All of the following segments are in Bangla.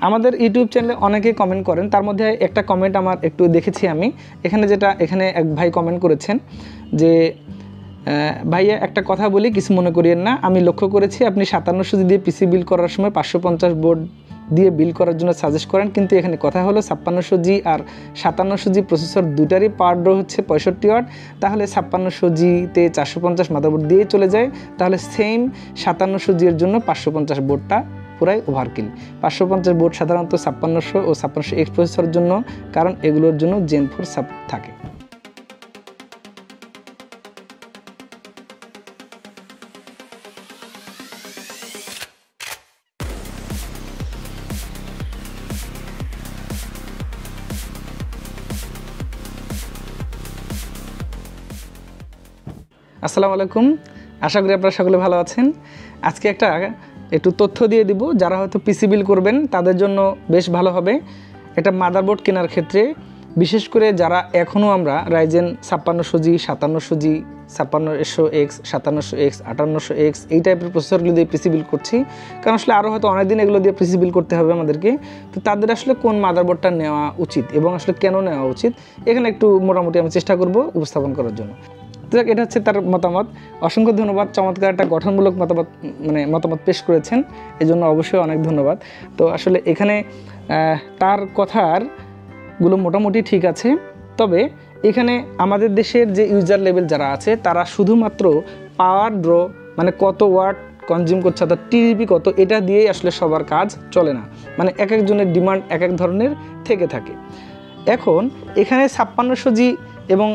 আমাদের ইউটিউব চ্যানেলে অনেকে কমেন্ট করেন, তার মধ্যে একটা কমেন্ট আমার একটু দেখেছি আমি এখানে এক ভাই কমেন্ট করেছেন যে ভাইয়া একটা কথা বলি, কিছু মনে করিয়েন না। আমি লক্ষ্য করেছি আপনি 5700 দিয়ে পিসি বিল করার সময় 550 বোর্ড দিয়ে বিল করার জন্য সাজেস্ট করেন, কিন্তু এখানে কথা হলো 5600G আর 5700G প্রসেসর দুটারই পাওয়ার ড্র হচ্ছে 65 ওয়াট। তাহলে 5600Gতে 450 মাদারবোর্ড দিয়ে চলে যায়, তাহলে সেম 5700G এর জন্য 550 বোর্ডটা পুরাই ওভারকিল। 550 বোর্ড সাধারণত 5600 ও 5600X প্রসেসরের জন্য, কারণ এগুলোর জন্য Gen 4 সাপোর্ট থাকে। আসসালামু আলাইকুম, আশা করি আপনারা সকলে ভালো আছেন। আজকে একটু তথ্য দিয়ে দিব, যারা হয়তো পিসি বিল করবেন তাদের জন্য বেশ ভালো হবে। একটা মাদারবোর্ড কেনার ক্ষেত্রে বিশেষ করে যারা এখনও আমরা Ryzen 5600G 5700G 5600X 5700X 5800X এই টাইপের প্রসেসরগুলো দিয়ে পিসি বিল করছি, কারণ আসলে আরও হয়তো অনেকদিন এগুলো দিয়ে পিসি বিল করতে হবে আমাদেরকে। তো তাদের আসলে কোন মাদারবোর্ডটা নেওয়া উচিত এবং আসলে কেন নেওয়া উচিত, এখানে একটু মোটামুটি আমি চেষ্টা করব উপস্থাপন করার জন্য। এটা হচ্ছে তার মতামত। অসংখ্য ধন্যবাদ, চমৎকার একটা গঠনমূলক মতামত পেশ করেছেন, এই জন্য অবশ্যই অনেক ধন্যবাদ। তো আসলে এখানে তার কথারগুলো মোটামুটি ঠিক আছে, তবে এখানে আমাদের দেশের যে ইউজার লেভেল যারা আছে তারা শুধুমাত্র পাওয়ার ড্র মানে কত ওয়াট কনজিউম করছে অর্থাৎ টিডিপি কত, এটা দিয়েই আসলে সবার কাজ চলে না, মানে এক একজনের ডিমান্ড এক এক ধরনের থেকে থাকে। এখন এখানে 5600G এবং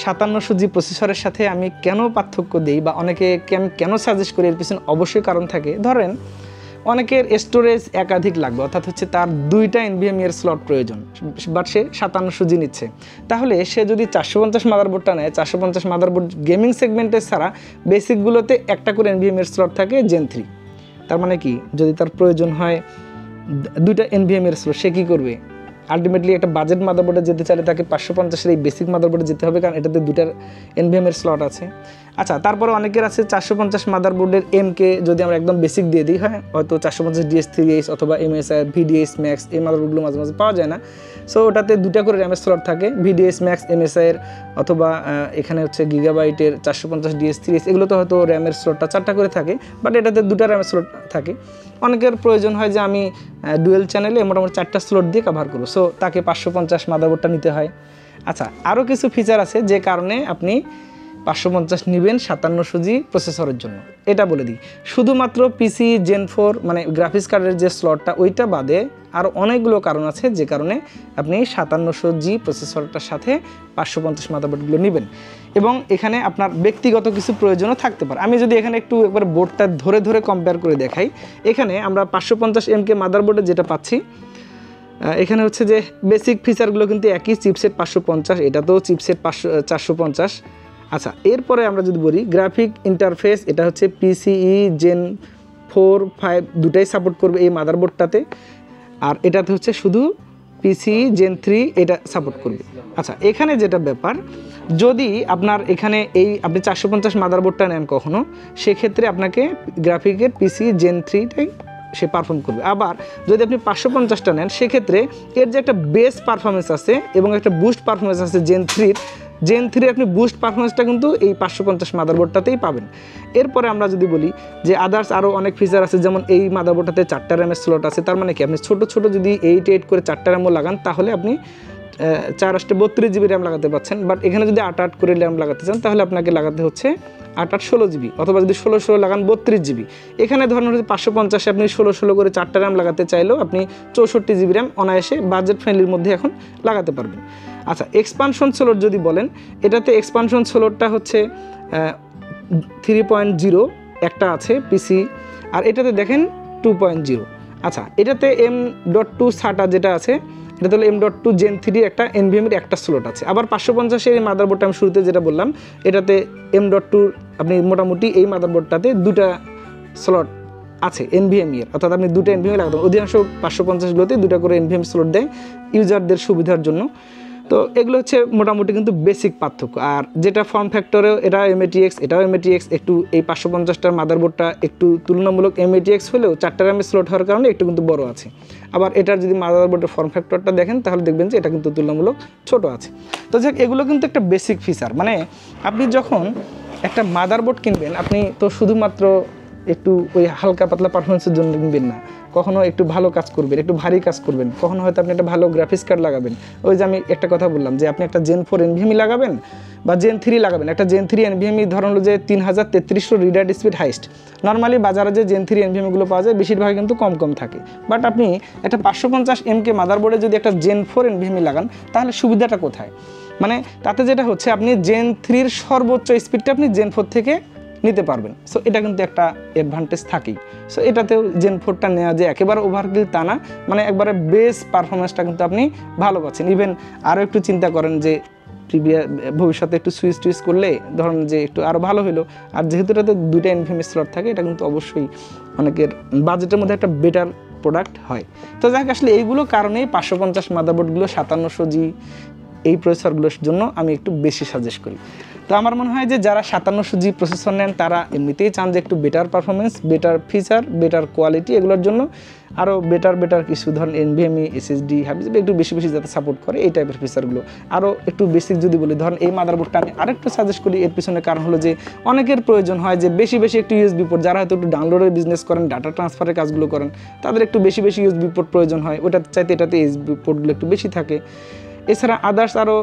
5700G প্রসেসরের সাথে আমি কেন পার্থক্য দিই বা অনেকে কেন সাজেস্ট করি, এর পিছনে অবশ্যই কারণ থাকে। ধরেন অনেকের স্টোরেজ একাধিক লাগবে, অর্থাৎ হচ্ছে তার 2টা NVMe এর স্লট প্রয়োজন, বাট সে 5700G নিচ্ছে। তাহলে সে যদি 450 মাদারবোর্ডটা নেয়, 450 মাদারবোর্ড গেমিং সেগমেন্টের ছাড়া বেসিকগুলোতে একটা করে NVMe এর স্লট থাকে Gen 3। তার মানে কি, যদি তার প্রয়োজন হয় 2টা NVMe এর স্লট, সে কী করবে? আলটিমেটলি একটা বাজেট মাদারবোর্ডে যেতে চাইলে তাকে 550-এর এই বেসিক মাদারবোর্ডে যেতে হবে, কারণ এটাতে 2টার NVMe এর স্লট আছে। আচ্ছা, তারপরে অনেকের আছে 450 মাদারবোর্ডের MK যদি আমরা একদম বেসিক দিয়ে দিই, হয় হয়তো 450 DS3H অথবা MSI VDS Max, এই মাদারবোর্ডগুলো মাঝে মাঝে পাওয়া যায় না। সো ওটাতে 2টা করে র্যামের স্লট থাকে, VDS Max MSI এর অথবা এখানে হচ্ছে গিগাবাইটের 450 DS3H, এগুলোতে হয়তো র্যামের স্লটটা 4টা করে থাকে, বাট এটাতে 2টা র্যামের স্লট থাকে। অনেকের প্রয়োজন হয় যে আমি ডুয়েল চ্যানেলে মোটামুটি 4টা স্লট দিয়ে কভার করবো, সো তাকে 550 মাদারবোর্ডটা নিতে হয়। আচ্ছা, আরও কিছু ফিচার আছে যে কারণে আপনি 550 নেবেন 5700G প্রসেসরের জন্য, এটা বলে দিই। শুধুমাত্র পিসি Gen 4 মানে গ্রাফিক্স কার্ডের যে স্লটটা ওইটা বাদে আরও অনেকগুলো কারণ আছে যে কারণে আপনি 5700G প্রসেসরটার সাথে 550 মাদারবোর্ডগুলো নেবেন, এবং এখানে আপনার ব্যক্তিগত কিছু প্রয়োজনও থাকতে পারে। আমি যদি এখানে একবার বোর্ডটা ধরে ধরে কম্পেয়ার করে দেখাই, এখানে আমরা 550MK মাদারবোর্ডে যেটা পাচ্ছি, এখানে হচ্ছে যে বেসিক ফিচারগুলো কিন্তু একই, চিপসেট 550, এটাতেও চিপসেট 450। আচ্ছা, এরপরে আমরা যদি বলি গ্রাফিক ইন্টারফেস, এটা হচ্ছে PCIe Gen 4, 5 দুটাই সাপোর্ট করবে এই মাদারবোর্ডটাতে, আর এটাতে হচ্ছে শুধু PCIe Gen 3 এটা সাপোর্ট করবে। আচ্ছা, এখানে যেটা ব্যাপার, যদি আপনার এখানে আপনি 450 মাদারবোর্ডটা নেন কখনো, সেক্ষেত্রে আপনাকে গ্রাফিকের PCIe Gen 3টাই সে পারফর্ম করবে। আবার যদি আপনি 550টা নেন, সেক্ষেত্রে এর যে একটা বেস পারফরমেন্স আছে এবং একটা বুস্ট পারফরমেন্স আছে Gen 3 আপনি বুস্ট পারফরমেন্সটা কিন্তু এই 550 মাদারবোর্ডটাতেই পাবেন। এরপরে আমরা যদি বলি যে আদার্স আরও অনেক ফিচার আছে, যেমন এই মাদারবোর্ডটাতে 4টা র্যামের স্লট আছে। তার মানে কি, আপনি ছোটো যদি 8 করে 4টা র্যামও লাগান, তাহলে আপনি 4/32GB র্যাম লাগাতে পারছেন। বাট এখানে যদি 8 করে র্যাম লাগাতে চান, তাহলে আপনাকে লাগাতে হচ্ছে 8 16GB, অথবা যদি 16 লাগান 32GB। এখানে ধরুন হচ্ছে 550-এ আপনি 16 করে 4টা র্যাম লাগাতে চাইলেও আপনি 64GB র্যাম অনায়াসে বাজেট ফ্রেন্ডলির মধ্যে এখন লাগাতে পারবেন। আচ্ছা, এক্সপানশন স্লট যদি বলেন, এটাতে এক্সপানশন স্লটটা হচ্ছে 3.0 একটা আছে পিসি, আর এটাতে দেখেন 2.0। আচ্ছা, এটাতে M.2 SATA যেটা আছে, এটা হলো M.2 Gen 3 একটা NVMe এর একটা স্লট আছে। আবার 550-এর এই মাদারবোর্ডটা আমি শুরুতে যেটা বললাম, এটাতে M.2 আপনি মোটামুটি এই মাদারবোর্ডটাতে 2টা স্লট আছে NVMe এর, অর্থাৎ আপনি 2টা NVMe লাগাতে, অধিকাংশ 550গুলোতে 2টা করে NVMe স্লট দেয় ইউজারদের সুবিধার জন্য। তো এগুলো হচ্ছে মোটামুটি কিন্তু বেসিক পার্থক্য। আর যেটা ফর্ম ফ্যাক্টরেও এটা এমএটিএক্স, এটাও এমএটিএক্স, একটু এই 550টার মাদারবোর্ডটা একটু তুলনামূলক এমএটিএক্স হলেও 4টা র্যামের স্লট হওয়ার কারণে একটু কিন্তু বড় আছে। আবার এটার যদি মাদারবোর্ডের ফর্ম ফ্যাক্টরটা দেখেন তাহলে দেখবেন যে এটা কিন্তু তুলনামূলক ছোট আছে। তো যাক, এগুলো কিন্তু একটা বেসিক ফিচার। মানে আপনি যখন একটা মাদারবোর্ড কিনবেন, আপনি তো শুধুমাত্র একটু ওই হালকা পাতলা পারফরমেন্সের জন্য কিনবেন না, কখনো একটু ভালো কাজ করবেন, একটু ভারী কাজ করবেন, কখনো হয়তো আপনি একটা ভালো গ্রাফিক্স কার্ড লাগাবেন। ওই যে আমি একটা কথা বললাম যে আপনি একটা Gen 4 NVMe লাগাবেন বা Gen 3 লাগাবেন। একটা Gen 3 NVMe ধরুন যে 3300 রিডার স্পিড হাইস্ট। নর্মালি বাজারে যে Gen 3 NVMe গুলো পাওয়া যায় বেশিরভাগ কিন্তু কম থাকে। বাট আপনি একটা 550MK মাদারবোর্ডে যদি একটা Gen 4 NVMe লাগান তাহলে সুবিধাটা কোথায়? মানে তাতে যেটা হচ্ছে আপনি Gen 3 এর সর্বোচ্চ স্পিডটা আপনি Gen 4 থেকে নিতে পারবেন। সো এটা কিন্তু একটা অ্যাডভান্টেজ থাকেই। সো এটাতেও Gen 4টা নেওয়া যে একেবারে ওভারকিল তা না, মানে একবারে বেস পারফরমেন্সটা কিন্তু আপনি ভালো পাচ্ছেন। ইভেন আরও একটু চিন্তা করেন যে ভবিষ্যতে একটু সুইচ করলে ধরুন যে একটু আরও ভালো হলো। আর যেহেতু এটাতে 2টা NVMe স্লট থাকে, এটা কিন্তু অবশ্যই অনেকের বাজেটের মধ্যে একটা বেটার প্রোডাক্ট হয়। তো যাক, আসলে এইগুলো কারণেই 550 মাদারবোর্ডগুলো 5700G এই প্রসেসরগুলোর জন্য আমি একটু বেশি সাজেস্ট করি। তো আমার মনে হয় যে যারা 5700G প্রসেসর নেন তারা এমনিতেই চান যে একটু better performance, better feature, better quality, এগুলোর জন্য আরও বেটার কিছু ধরুন NVMe, SSD, হাবিজাবি একটু বেশি যাতে সাপোর্ট করে এই টাইপের ফিচারগুলো। আরও একটু বেসিক যদি বলি, ধরুন এই মাদারবোর্ডটা আমি আরেকটু সাজেস্ট করি। এর পিছনে কারণ হলো যে অনেকের প্রয়োজন হয় যে বেশি একটু USB পোর্ট, যারা হয়তো একটু ডাউনলোডের বিজনেস করেন, ডাটা ট্রান্সফারের কাজগুলো করেন, তাদের একটু বেশি USB পোর্ট প্রয়োজন হয়। ওটার চাইতে এটাতে USB পোর্টগুলো একটু বেশি থাকে। এছাড়া আদার্স আরও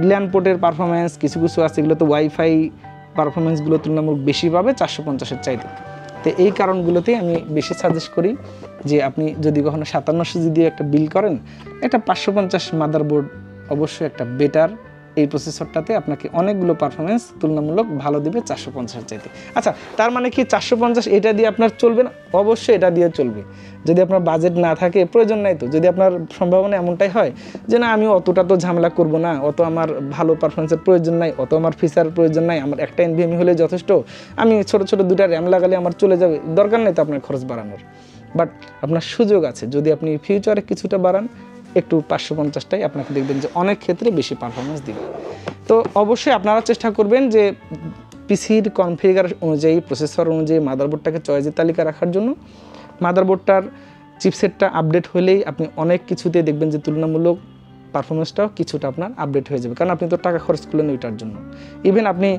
ল্যান পোর্টের পারফরমেন্স কিছু আছে, এগুলো তো ওয়াইফাই পারফরমেন্সগুলো তুলনামূলক বেশি পাবে 450-এর চাইতে। তো এই কারণগুলোতেই আমি বেশি সাজেস্ট করি যে আপনি যদি কখনো 5700G দিয়ে একটা বিল করেন, একটা 550 মাদারবোর্ড অবশ্যই একটা বেটার। এই প্রসেসরটাতে আপনাকে অনেকগুলো পারফরমেন্স তুলনামূলক ভালো দেবে 450-এর চাইতে। আচ্ছা, তার মানে কি 450 এটা দিয়ে আপনার চলবে না? অবশ্যই এটা দিয়ে চলবে। যদি আপনার বাজেট না থাকে, প্রয়োজন নাই তো, যদি আপনার সম্ভাবনা এমনটাই হয় যে না আমি অতটা তো ঝামেলা করব না, অত আমার ভালো পারফরমেন্সের প্রয়োজন নাই, অত আমার ফিচার প্রয়োজন নাই, আমার একটা NVMe হলে যথেষ্ট, আমি ছোট 2টা র্যাম লাগালে আমার চলে যাবে, দরকার নেই তো আপনার খরচ বাড়ানোর। বাট আপনার সুযোগ আছে, যদি আপনি ফিউচারে কিছুটা বাড়ান, একটু 550টাই আপনাকে দেখবেন যে অনেক ক্ষেত্রে বেশি পারফরমেন্স দিবে। তো অবশ্যই আপনারা চেষ্টা করবেন যে পিসির কনফিগার অনুযায়ী, প্রসেসর অনুযায়ী মাদারবোর্ডটাকে চয়েসের তালিকা রাখার জন্য। মাদারবোর্ডটার চিপসেটটা আপডেট হলেই আপনি অনেক কিছুতে দেখবেন যে তুলনামূলক পারফরমেন্সটাও কিছুটা আপনার আপডেট হয়ে যাবে, কারণ আপনি তো টাকা খরচ করলেন ওইটার জন্য। ইভেন আপনি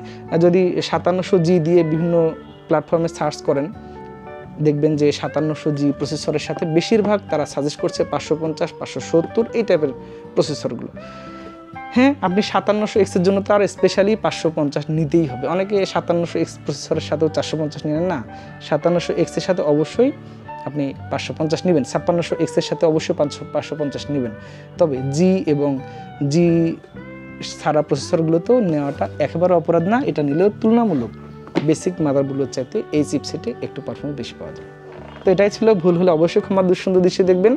যদি 5700G দিয়ে বিভিন্ন প্ল্যাটফর্মে সার্চ করেন, দেখবেন যে 5700G প্রসেসরের সাথে বেশিরভাগ তারা সাজেস্ট করছে 550, 570 এই টাইপের প্রসেসরগুলো। হ্যাঁ, আপনি 5700X এর জন্য তো আর স্পেশালি 550 নিতেই হবে। অনেকে 5700X প্রসেসরের সাথেও 450 নেন না, 5700X এর সাথে অবশ্যই আপনি 550 নেবেন, 5600X এর সাথে অবশ্যই 550 নেবেন। তবে G এবং G ছাড়া প্রসেসরগুলোতেও নেওয়াটা একেবারে অপরাধ না। এটা নিলেও তুলনামূলক বেসিক মাদারবোর্ডের চাইতে এই চিপসেটে একটু পারফরমেন্স বেশি পাওয়া যায়। তো এটাই ছিল, ভুল হলে অবশ্যই ক্ষমা সুন্দর দৃশ্যে দেখবেন।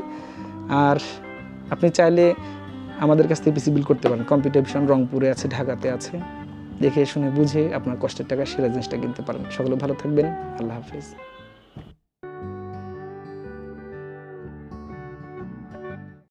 আর আপনি চাইলে আমাদের কাছ থেকে পিসি বিল করতে পারেন। কম্পিউটার ভিশন রংপুরে আছে, ঢাকাতে আছে। দেখে শুনে বুঝে আপনার কষ্টের টাকা সেরা জিনিসটা কিনতে পারেন। সকলে ভালো থাকবেন। আল্লাহ হাফিজ।